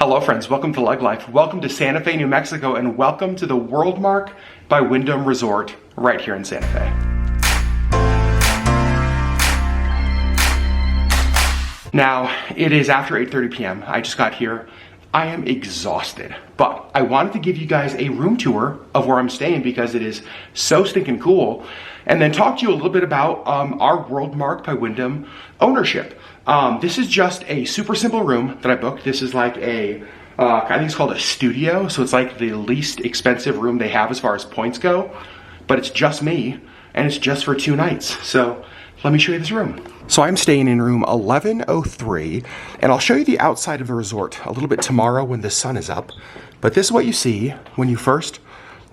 Hello friends, welcome to LeggLife, welcome to Santa Fe, New Mexico, and welcome to the WorldMark by Wyndham Resort right here in Santa Fe. Now, it is after 8:30 p.m. I just got here. I am exhausted, but I wanted to give you guys a room tour of where I'm staying because it is so stinking cool, and then talk to you a little bit about our WorldMark by Wyndham ownership. This is just a super simple room that I booked. This is like a, I think it's called a studio, so it's like the least expensive room they have as far as points go, but it's just me, and it's just for 2 nights. So let me show you this room. So I'm staying in room 1103, and I'll show you the outside of the resort a little bit tomorrow when the sun is up. But this is what you see when you first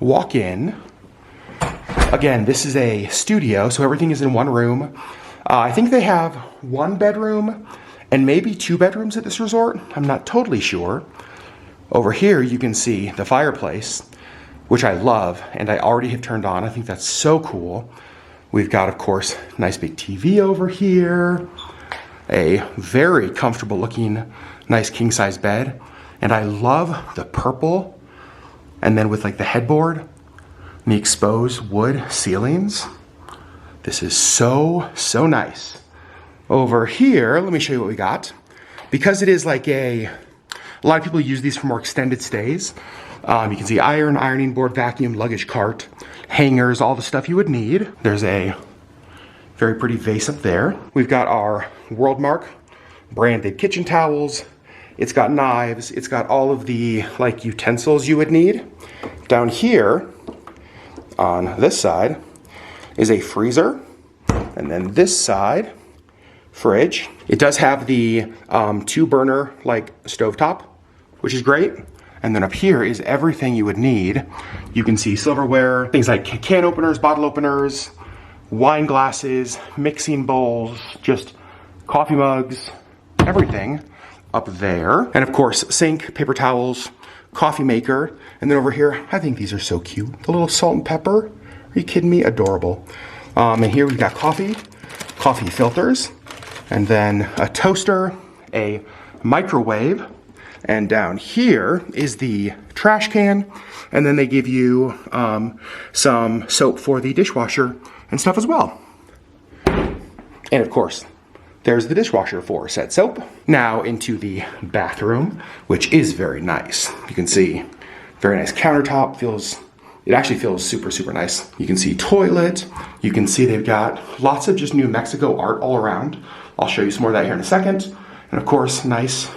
walk in. Again, this is a studio, so everything is in one room. I think they have 1 bedroom and maybe 2 bedrooms at this resort. I'm not totally sure. Over here, you can see the fireplace, which I love, and I already have turned on. I think that's so cool. We've got, of course, nice big TV over here, a very comfortable looking, nice king size bed. And I love the purple, and then with like the headboard and the exposed wood ceilings. This is so nice. Over here, let me show you what we got. Because it is like a lot of people use these for more extended stays. You can see ironing board, vacuum, luggage cart, hangers, all the stuff you would need. There's a very pretty vase up there. We've got our WorldMark branded kitchen towels. It's got knives. It's got all of the like utensils you would need. Down here on this side is a freezer. And then this side, fridge. It does have the 2 burner like stovetop, which is great. And then up here is everything you would need. You can see silverware, things like can openers, bottle openers, wine glasses, mixing bowls, just coffee mugs, everything up there. And of course, sink, paper towels, coffee maker. And then over here, I think these are so cute. The little salt and pepper. Are you kidding me? Adorable. And here we've got coffee filters, and then a toaster, a microwave. And down here is the trash can, and then they give you some soap for the dishwasher and stuff as well. And of course, there's the dishwasher for said soap. Now into the bathroom, which is very nice. You can see very nice countertop. It actually feels super nice. You can see toilet. You can see they've got lots of just New Mexico art all around. I'll show you some more of that here in a second. And of course, nice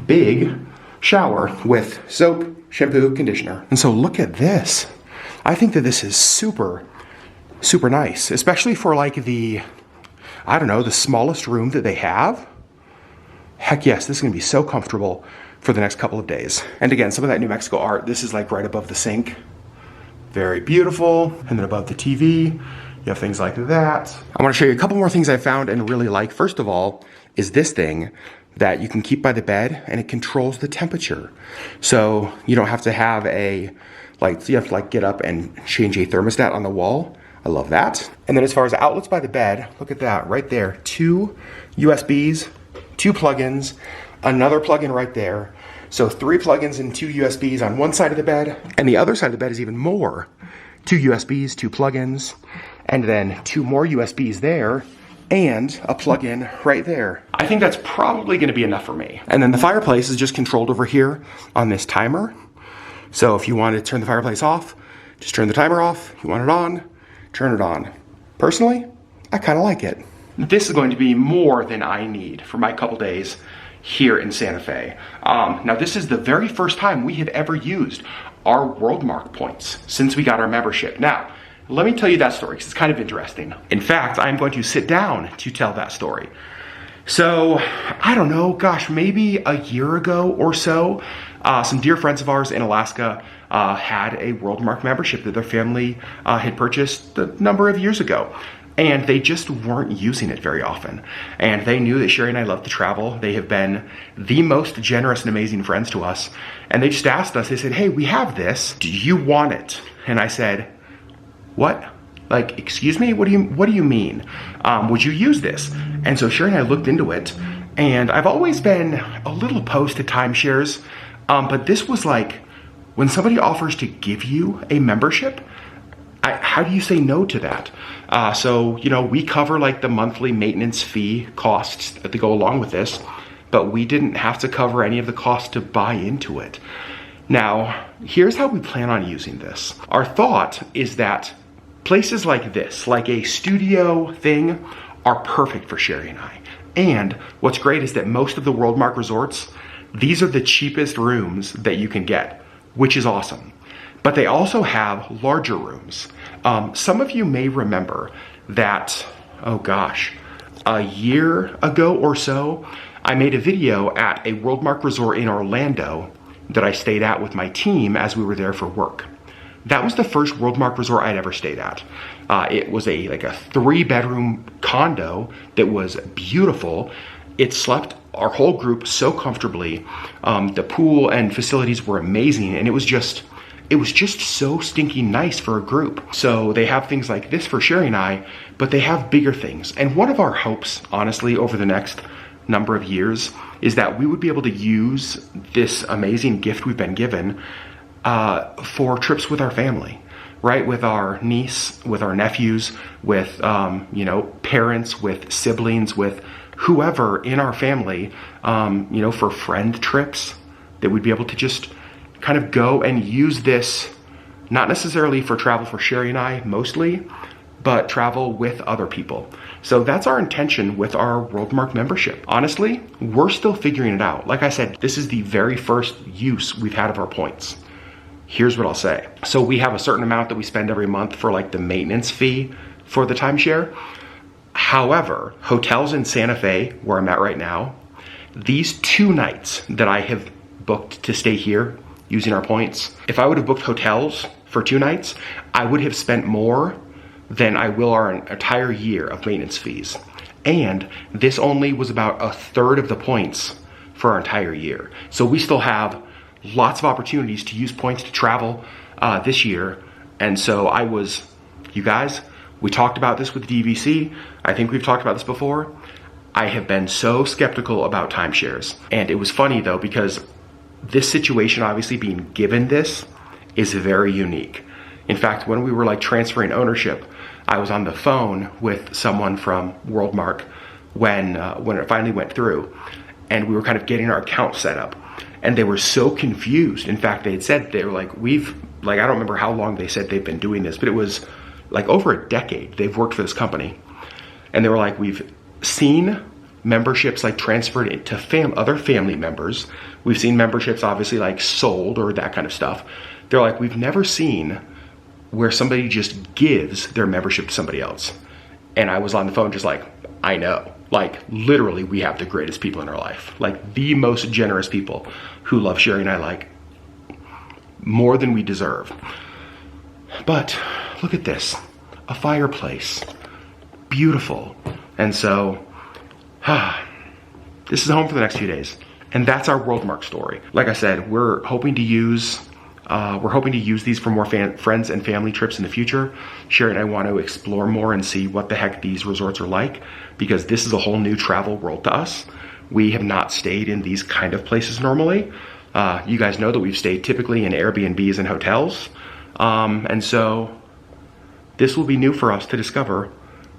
big shower with soap, shampoo, conditioner. And so look at this. I think that this is super nice, especially for like the, I don't know, the smallest room that they have. Heck yes, this is gonna be so comfortable for the next couple of days. And again, some of that New Mexico art, this is like right above the sink. Very beautiful. And then above the TV, you have things like that. I wanna show you a couple more things I found and really like. First of all, is this thing that you can keep by the bed, and it controls the temperature. So you don't have to have you have to like get up and change a thermostat on the wall. I love that. And then as far as outlets by the bed, look at that right there. 2 USBs, 2 plugins, another plug-in right there. So 3 plugins and 2 USBs on one side of the bed, and the other side of the bed is even more. 2 USBs, 2 plugins, and then 2 more USBs there, and a plug-in right there. I think that's probably gonna be enough for me. And then the fireplace is just controlled over here on this timer. So if you want to turn the fireplace off, just turn the timer off. If you want it on, turn it on. Personally, I kinda like it. This is going to be more than I need for my couple days here in Santa Fe. Now this is the very first time we have ever used our WorldMark points since we got our membership. Now, let me tell you that story because it's kind of interesting. In fact, I'm going to sit down to tell that story. So, I don't know, gosh, maybe a year ago or so, some dear friends of ours in Alaska had a WorldMark membership that their family had purchased a number of years ago. And they just weren't using it very often. And they knew that Sherri and I love to travel. They have been the most generous and amazing friends to us. And they just asked us, they said, hey, we have this, do you want it? And I said, what? Like, excuse me, what do you mean? Would you use this? And so Sherri and I looked into it, And I've always been a little opposed to timeshares, but this was like, when somebody offers to give you a membership, how do you say no to that? So, you know, we cover like the monthly maintenance fee costs that go along with this, but we didn't have to cover any of the costs to buy into it. Now, here's how we plan on using this. Our thought is that places like this, like a studio thing, are perfect for Sherri and I. And what's great is that most of the WorldMark resorts, these are the cheapest rooms that you can get, which is awesome. But they also have larger rooms. Some of you may remember that, oh gosh, a year ago or so, I made a video at a WorldMark resort in Orlando that I stayed at with my team as we were there for work. That was the first WorldMark resort I'd ever stayed at. It was like a 3-bedroom condo that was beautiful. It slept our whole group so comfortably. The pool and facilities were amazing, and it was just so stinking nice for a group. So they have things like this for Sherri and I, but they have bigger things. And one of our hopes, honestly, over the next number of years is that we would be able to use this amazing gift we've been given for trips with our family, right? With our niece, with our nephews, with, you know, parents, with siblings, with whoever in our family, you know, for friend trips, that we'd be able to just kind of go and use this, not necessarily for travel for Sherri and I mostly, but travel with other people. So that's our intention with our WorldMark membership. Honestly, we're still figuring it out. Like I said, this is the very first use we've had of our points. Here's what I'll say. So we have a certain amount that we spend every month for like the maintenance fee for the timeshare. However, hotels in Santa Fe, where I'm at right now, these 2 nights that I have booked to stay here using our points, if I would have booked hotels for 2 nights, I would have spent more than I will our entire year of maintenance fees. And this only was about 1/3 of the points for our entire year. So we still have lots of opportunities to use points to travel this year. And so you guys, we talked about this with DVC. I think we've talked about this before. I have been so skeptical about timeshares. And it was funny though, because this situation, obviously being given this, is very unique. In fact, when we were like transferring ownership, I was on the phone with someone from WorldMark when it finally went through, and we were kind of getting our account set up, and they were so confused. In fact, they had said, they were like, I don't remember how long they said they've been doing this, but it was like over a decade they've worked for this company. And they were like, we've seen memberships like transferred into other family members. We've seen memberships obviously like sold or that kind of stuff. They're like, we've never seen where somebody just gives their membership to somebody else. And I was on the phone just like, I know. Like literally we have the greatest people in our life. Like the most generous people who love Sherri and I like more than we deserve. But look at this, a fireplace, beautiful. And so, this is home for the next few days. And that's our WorldMark story. Like I said, we're hoping to use these for more friends and family trips in the future. Sherri and I want to explore more and see what the heck these resorts are like, because this is a whole new travel world to us. We have not stayed in these kind of places normally. You guys know that we've stayed typically in Airbnbs and hotels. And so this will be new for us to discover,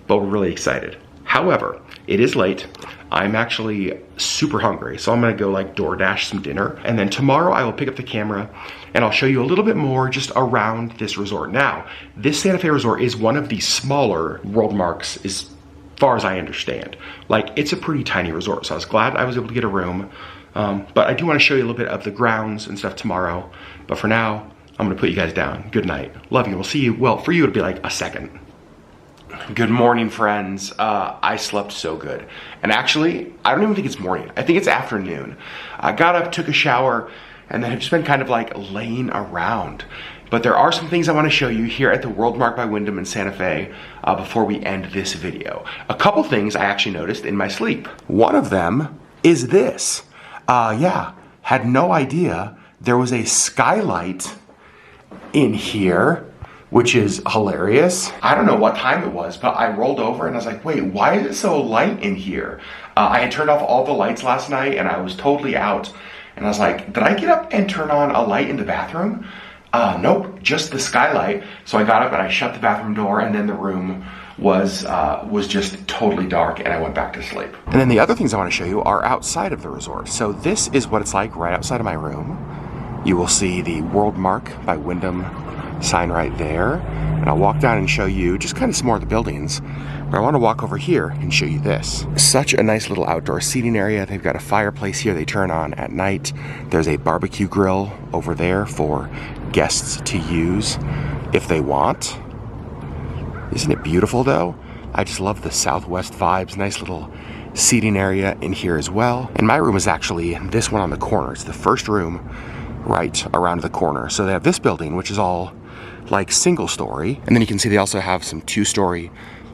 but we're really excited. However, it is late. I'm actually super hungry, so I'm gonna go like DoorDash some dinner. And then tomorrow I will pick up the camera and I'll show you a little bit more just around this resort. Now, this Santa Fe resort is one of the smaller WorldMarks as far as I understand. Like, it's a pretty tiny resort, so I was glad I was able to get a room. But I do wanna show you a little bit of the grounds and stuff tomorrow. But for now, I'm gonna put you guys down. Good night. Love you. We'll see you. Well, for you, it'll be like a second. Good morning, friends. I slept so good. And actually, I don't even think it's morning. I think it's afternoon. I got up, took a shower, and then have just been kind of like laying around. But there are some things I want to show you here at the WorldMark by Wyndham in Santa Fe before we end this video. A couple things I actually noticed in my sleep. One of them is this. Had no idea there was a skylight in here, which is hilarious. I don't know what time it was, but I rolled over and I was like, wait, why is it so light in here? I had turned off all the lights last night and I was totally out. And I was like, did I get up and turn on a light in the bathroom? Nope, just the skylight. So I got up and I shut the bathroom door, and then the room was just totally dark, and I went back to sleep. And then the other things I want to show you are outside of the resort. So this is what it's like right outside of my room. You will see the WorldMark by Wyndham sign right there. And I'll walk down and show you just kind of some more of the buildings. But I want to walk over here and show you this. Such a nice little outdoor seating area. They've got a fireplace here they turn on at night. There's a barbecue grill over there for guests to use if they want. Isn't it beautiful though? I just love the Southwest vibes. Nice little seating area in here as well. And my room is actually this one on the corner. It's the first room right around the corner. So they have this building, which is all like single story. And then you can see they also have some 2-story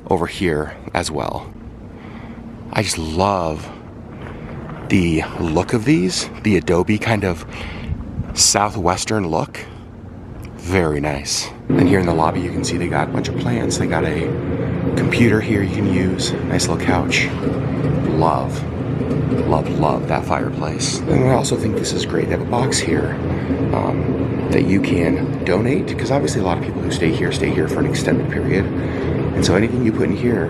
over here as well. I just love the look of these, the Adobe kind of Southwestern look. Very nice. And here in the lobby you can see they got a bunch of plants. They got a computer here you can use. Nice little couch. Love that fireplace. And I also think this is great. They have a box here that you can donate, because obviously a lot of people who stay here for an extended period. And so anything you put in here,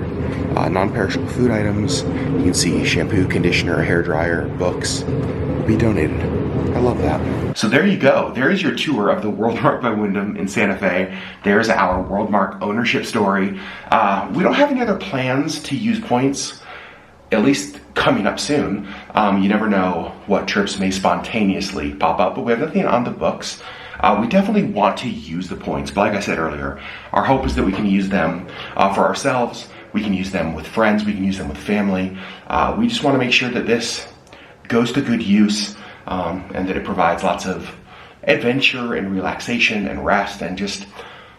non-perishable food items, you can see shampoo, conditioner, hair dryer, books, will be donated. I love that. So there you go. There is your tour of the WorldMark by Wyndham in Santa Fe. There's our WorldMark ownership story. We don't have any other plans to use points, at least coming up soon. You never know what trips may spontaneously pop up, but we have nothing on the books. We definitely want to use the points, but like I said earlier, our hope is that we can use them for ourselves, we can use them with friends, we can use them with family. We just want to make sure that this goes to good use, and that it provides lots of adventure and relaxation and rest and just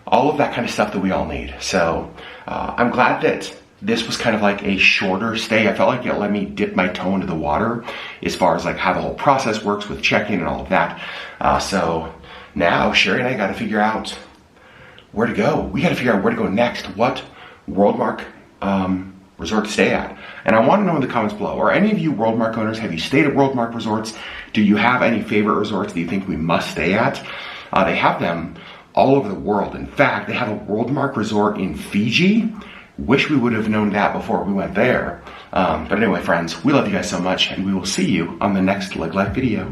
all of that kind of stuff that we all need. So I'm glad that this was kind of like a shorter stay. I felt like it let me dip my toe into the water as far as like how the whole process works with check-in and all of that. So now Sherri and I got to figure out where to go. We got to figure out where to go next. What WorldMark resort to stay at. And I want to know in the comments below, are any of you WorldMark owners, have you stayed at WorldMark resorts? Do you have any favorite resorts that you think we must stay at? They have them all over the world. In fact, they have a WorldMark resort in Fiji. Wish we would have known that before we went there. But anyway, friends, we love you guys so much, and we will see you on the next LeggLife video.